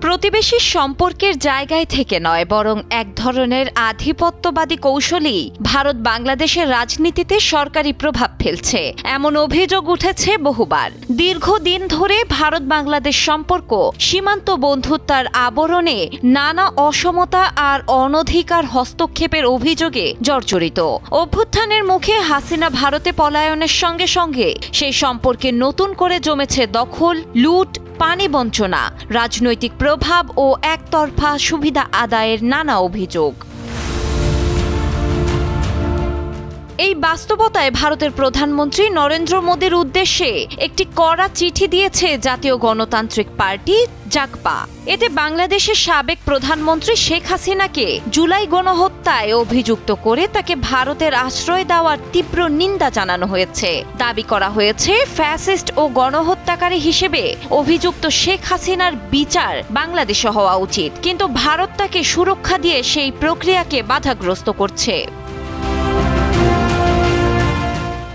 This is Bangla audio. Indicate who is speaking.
Speaker 1: প্রতিবেশী সম্পর্কের জায়গায় থেকে নয়, বরং এক ধরনের আধিপত্যবাদী কৌশলই ভারত বাংলাদেশের রাজনীতিতে সরকারি প্রভাব ফেলছে, এমন অভিযোগ উঠেছে বহুবার। দীর্ঘদিন ধরে ভারত বাংলাদেশ সম্পর্ক সীমান্ত বন্ধুত্বের আবরণে নানা অসমতা আর অনধিকার হস্তক্ষেপের অভিযোগে জর্জরিত। অভ্যুত্থানের মুখে হাসিনা ভারতে পলায়নের সঙ্গে সঙ্গে সেই সম্পর্কে নতুন করে জমেছে দখল, লুট, পানি বঞ্চনা, রাজনৈতিক প্রভাব ও একতরফা সুবিধা আদায়ের নানা অভিযোগ। এই বাস্তবতায় ভারতের প্রধানমন্ত্রী নরেন্দ্র মোদীর উদ্দেশ্যে একটি কড়া চিঠি দিয়েছে জাতীয় গণতান্ত্রিক পার্টি জাগপা। এতে বাংলাদেশের সাবেক প্রধানমন্ত্রী শেখ হাসিনাকে জুলাই গণহত্যায় অভিযুক্ত করে তাকে ভারতের আশ্রয় দেওয়ার তীব্র নিন্দা জানানো হয়েছে। দাবি করা হয়েছে, ফ্যাসিস্ট ও গণহত্যাকারী হিসেবে অভিযুক্ত শেখ হাসিনার বিচার বাংলাদেশে হওয়া উচিত, কিন্তু ভারত তাকে সুরক্ষা দিয়ে সেই প্রক্রিয়াকে বাধাগ্রস্ত করছে।